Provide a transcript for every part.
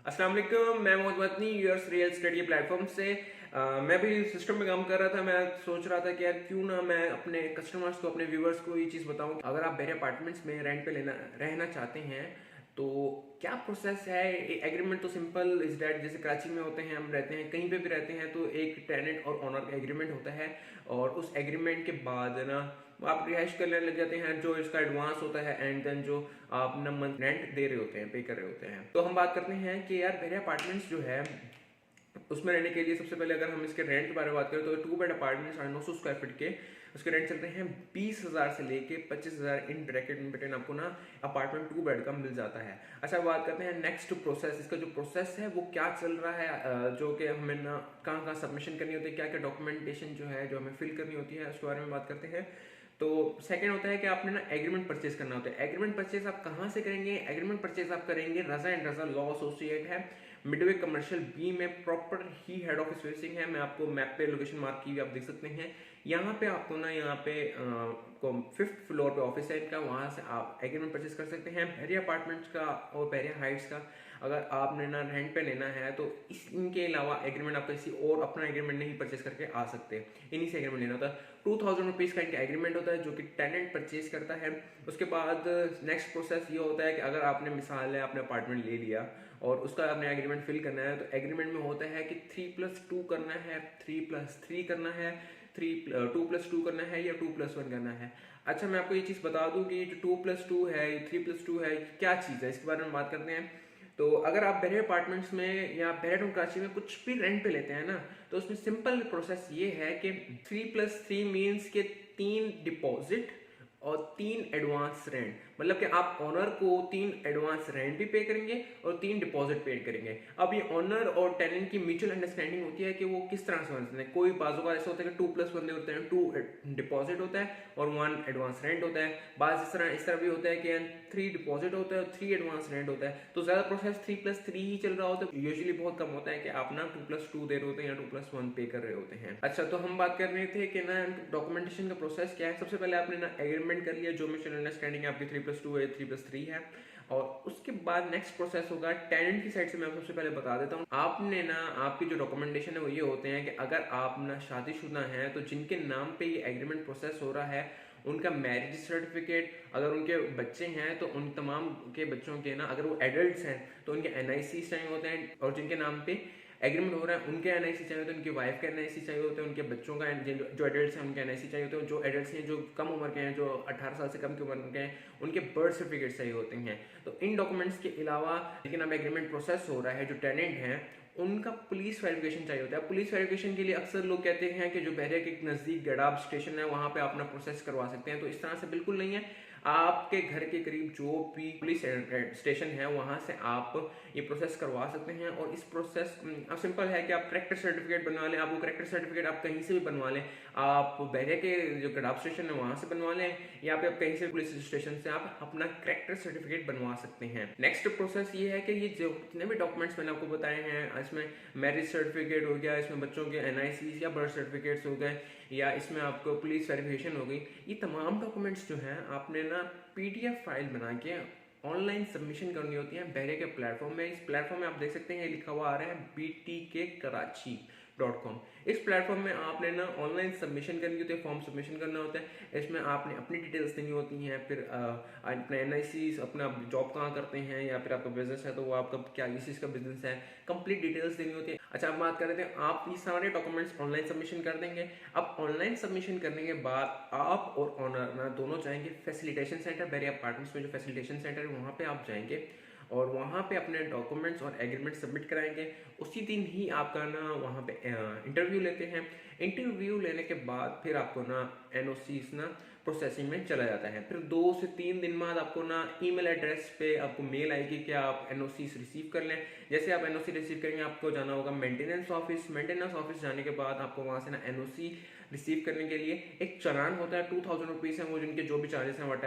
अस्सलाम वालेकुम, मैं Mohammad Watani US real study platform से मैं भी सिस्टम में काम कर रहा था। मैं सोच रहा था कि यार क्यों ना मैं अपने कस्टमर्स को, अपने व्यूवर्स को ये चीज़ बताऊं। अगर आप मेरे अपार्टमेंट्स में रेंट पे लेना रहना चाहते हैं तो क्या प्रोसेस है। एग्रीमेंट तो सिंपल इज डैट, जैसे कराची में होते हैं, हम रहते हैं कहीं पे भी रहते हैं तो एक टेनेंट और ओनर का एग्रीमेंट होता है। और उस एग्रीमेंट के बाद ना आप रिहाइश करने लग जाते हैं, जो इसका एडवांस होता है एंड देन जो आप ना मंथ रेंट दे रहे होते हैं, पे कर रहे होते हैं। तो हम बात करते हैं कि यार मेरे अपार्टमेंट्स जो है उसमें रहने के लिए सबसे पहले अगर हम इसके रेंट के बारे में बात करें तो 2 बेड अपार्टमेंट 950 स्क्वायर फीट के उसके रेंट चलते हैं 20,000 से लेके 25,000 इन ब्रैकेट में बिटवीन आपको ना अपार्टमेंट 2 बेड का मिल जाता है। अच्छा, बात करते हैं नेक्स्ट प्रोसेस। इसका जो प्रोसेस है वो क्या चल रहा है, जो कि हमें ना कहाँ कहाँ सबमिशन करनी होती है, क्या क्या डॉक्यूमेंटेशन जो है जो हमें फिल करनी होती है, उसके बारे में बात करते हैं। तो सेकंड होता है कि आपने ना एग्रीमेंट परचेज करना होता है। एग्रीमेंट परचेज आप कहाँ से करेंगे? एग्रीमेंट परचेज आप करेंगे रजा एंड रजा लॉ एसोसिएट है, मिडवे कमर्शियल बी में, प्रॉपर ही हेड ऑफिस फेसिंग है। मैं आपको मैप पे लोकेशन मार्क की हुई आप देख सकते हैं। यहाँ पे आपको ना यहाँ पे 5th फ्लोर पे ऑफिस है इनका, वहाँ से आप एग्रीमेंट परचेज कर सकते हैं बहरिया अपार्टमेंट्स का और बहरिया हाइट्स का। अगर आपने ना रेंट पे लेना है तो इनके अलावा एग्रीमेंट आप किसी और अपना एग्रीमेंट नहीं परचेज करके आ सकते, इन्हीं से एग्रीमेंट लेना होता है। 2,000 रुपीज़ का इनका एग्रीमेंट होता है जो कि टेनेंट परचेज करता है। उसके बाद नेक्स्ट प्रोसेस ये होता है कि अगर आपने मिसाल है आपने अपार्टमेंट ले लिया और उसका आपने एग्रीमेंट फिल करना है, तो एग्रीमेंट में होता है कि 3+2 करना है, 3+3 करना है, 2+2 करना है या 2+1 करना है। अच्छा, मैं आपको ये चीज़ बता दूं कि जो 2+2 है, 3+2 है, क्या चीज़ है, इसके बारे में बात करते हैं। तो अगर आप बहरे अपार्टमेंट्स में या बहरे कराची में कुछ भी रेंट पे लेते हैं ना, तो उसमें सिंपल प्रोसेस ये है कि 3+3 मीन्स के 3 डिपॉजिट और 3 एडवांस रेंट। मतलब कि आप ऑनर को 3 एडवांस रेंट भी पे करेंगे और 3 डिपॉजिट पे करेंगे। अब ये ऑनर और टेनेंट की म्यूचुअल अंडरस्टैंडिंग होती है कि वो किस तरह से बनते हैं। कोई बाजू का ऐसा होता है कि 2+1 होते हैं, 2 डिपॉजिट होता है और 1 एडवांस रेंट होता है। बाज इस तरह भी होता है कि 3 डिपॉजिट होता है और 3 एडवांस रेंट होता है। तो ज्यादा प्रोसेस 3+3 ही चल रहा होता है। यूजुअली बहुत कम होता है कि आप ना 2+2 दे रहे होते हैं या 2+1 पे कर रहे होते हैं। अच्छा, तो हम बात कर रहे थे कि ना डॉक्यूमेंटेशन का प्रोसेस क्या है। सबसे पहले आपने ना एग्रीमेंट कर लिया, जो म्यूचुअल अंडरस्टैंडिंग आपकी 3+2 है, 3+3 है। और उसके बाद नेक्स्ट प्रोसेस होगा टेनेंट की साइड से। मैं सबसे पहले बता देता हूँ, आपने ना आपकी जो डॉक्यूमेंटेशन है वो ये होते हैं कि अगर आप ना शादीशुदा हैं तो जिनके नाम पे ये एग्रीमेंट प्रोसेस हो रहा है उनका मैरिज सर्टिफिकेट, अगर उनके बच्चे हैं तो उन तमाम के बच्चों के ना, अगर वो एडल्ट्स हैं तो उनके एनआईसी चाहिए होते हैं, और जिनके नाम पे एग्रीमेंट हो रहा है उनके एनआईसी चाहिए होते हैं, उनकी वाइफ के एनआईसी चाहिए होते हैं, उनके बच्चों का जो एडल्ट्स हैं उनके एनआईसी चाहिए होते हैं, जो एडल्ट्स हैं जो कम उम्र के हैं, जो 18 साल से कम की उम्र के हैं, उनके बर्थ सर्टिफिकेट चाहिए होते हैं। तो इन डॉक्यूमेंट्स के अलावा लेकिन अब एग्रीमेंट प्रोसेस हो रहा है, जो टेनेंट हैं उनका पुलिस वेरिफिकेशन चाहिए होता है। पुलिस वेरिफिकेशन के लिए अक्सर लोग कहते हैं कि जो बहरे के नज़दीक गडाब स्टेशन है वहां पे अपना प्रोसेस करवा सकते हैं, तो इस तरह से बिल्कुल नहीं है। आपके घर के करीब जो भी पुलिस स्टेशन है वहां से आप ये प्रोसेस करवा सकते हैं। और इस प्रोसेस अब सिंपल है कि आप करेक्टर सर्टिफिकेट बनवा लें। आप वो करेक्टर सर्टिफिकेट आप कहीं से भी बनवा लें, आप बहरे के जो गडाब स्टेशन है वहां से बनवा लें, या फिर आप कहीं से पुलिस स्टेशन से आप अपना करेक्टर सर्टिफिकेट बनवा सकते हैं। नेक्स्ट प्रोसेस ये है कि ये जो जितने भी डॉक्यूमेंट्स मैंने आपको बताए हैं, इसमें मैरिज सर्टिफिकेट हो गया, इसमें बच्चों के एनआईसी या बर्थ सर्टिफिकेट्स हो गए, या इसमें आपको पुलिस वेरिफिकेशन हो गई, ये तमाम डॉक्यूमेंट्स जो हैं आपने ना पीडीएफ फाइल बना के ऑनलाइन सबमिशन करनी होती है बहरे के प्लेटफॉर्म में। इस प्लेटफॉर्म में आप देख सकते हैं लिखा हुआ आ रहा है btkarachi.com। इस प्लेटफॉर्म में आपने ना ऑनलाइन सबमिशन करनी होती है, फॉर्म सबमिशन करना होता है। इसमें आपने अपनी डिटेल्स देनी होती हैं, फिर अपने एनआईसी, अपना जॉब कहाँ करते हैं, या फिर आपका बिजनेस है तो वो आपका क्या किस चीज़ का बिजनेस है, कंप्लीट डिटेल्स देनी होती है। अच्छा, अब बात कर रहे थे, आप ये सारे डॉक्यूमेंट्स ऑनलाइन सबमिशन कर देंगे। अब ऑनलाइन सबमिशन करने के बाद आप और ऑनर ना दोनों जाएंगे फैसिलिटेशन सेंटर, बहरिया अपार्टमेंट्स में जो फैसिलिटेशन सेंटर है वहाँ पे आप जाएंगे और वहाँ पे अपने डॉक्यूमेंट्स और एग्रीमेंट सबमिट कराएंगे। उसी दिन ही आपका ना वहाँ पे इंटरव्यू लेते हैं। इंटरव्यू लेने के बाद फिर आपको ना एनओसीज ना प्रोसेसिंग में चला जाता है। फिर 2 से 3 दिन बाद आपको ना ईमेल एड्रेस पे आपको मेल आएगी कि आप एनओसीज रिसीव कर लें। जैसे आप एनओसी रिसीव करेंगे आपको जाना होगा मेंटेनेंस ऑफिस। मेंटेनेंस ऑफिस जाने के बाद आपको वहाँ से ना एनओसी रिसीव करने के लिए एक चालान होता है, 2,000 रुपीज़ है वो, जिनके जो भी चार्जेस हैं वट,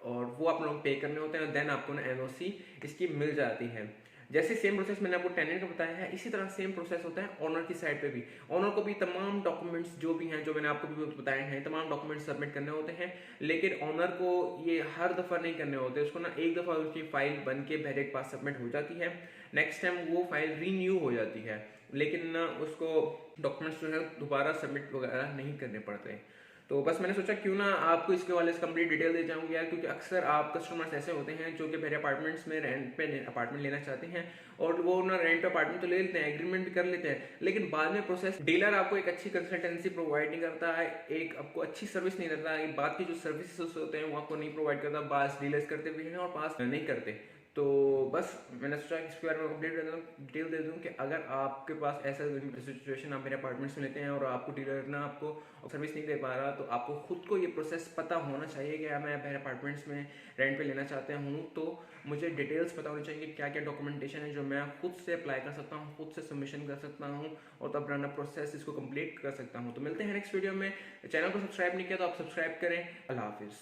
और वो आप लोग पे करने होते हैं। देन आपको ना एनओसी इसकी मिल जाती है। जैसे सेम प्रोसेस मैंने आपको टेनेंट का बताया है, इसी तरह सेम प्रोसेस होता है ऑनर की साइड पे भी। ऑनर को भी तमाम डॉक्यूमेंट्स जो भी हैं, जो मैंने आपको भी बताए हैं, तमाम डॉक्यूमेंट्स सबमिट करने होते हैं। लेकिन ऑनर को ये हर दफ़ा नहीं करने होते, उसको ना एक दफ़ा उसकी फाइल बन के बहरे के पास सबमिट हो जाती है। नेक्स्ट टाइम वो फाइल रीन्यू हो जाती है, लेकिन उसको डॉक्यूमेंट्स जो है दोबारा सबमिट वगैरह नहीं करने पड़ते। तो बस मैंने सोचा क्यों ना आपको इसके वाले से कंप्लीट डिटेल दे जाऊंगी यार, क्योंकि अक्सर आप कस्टमर्स ऐसे होते हैं जो कि मेरे अपार्टमेंट्स में रेंट पे अपार्टमेंट लेना चाहते हैं, और वो ना रेंट पे अपार्टमेंट तो ले लेते हैं, एग्रीमेंट भी कर लेते हैं, लेकिन बाद में प्रोसेस डीलर आपको एक अच्छी कंसल्टेंसी प्रोवाइड नहीं करता है, एक आपको अच्छी सर्विस नहीं देता है, बाद की जो सर्विसेज होते हैं वो आपको नहीं प्रोवाइड करता, पास डीलर्स करते भी हैं और पास नहीं करते। तो बस मैंने सोचा कि इसके बारे में कंप्लीट डिटेल दे दूं कि अगर आपके पास ऐसा सिचुएशन आप मेरे अपार्टमेंट्स में लेते हैं और आपको डीलर ना आपको सर्विस नहीं दे पा रहा, तो आपको खुद को ये प्रोसेस पता होना चाहिए कि मैं मेरे अपार्टमेंट्स में रेंट पे लेना चाहता हूँ, तो मुझे डिटेल्स पता होनी चाहिए क्या क्या डॉक्यूमेंटेशन है जो मैं खुद से अप्लाई कर सकता हूँ, खुद से सबमिशन कर सकता हूँ और तब रन प्रोसेस इसको कंप्लीट कर सकता हूँ। तो मिलते हैं नेक्स्ट वीडियो में। चैनल को सब्सक्राइब नहीं किया तो आप सब्सक्राइब करें। अल्लाह हाफिज़।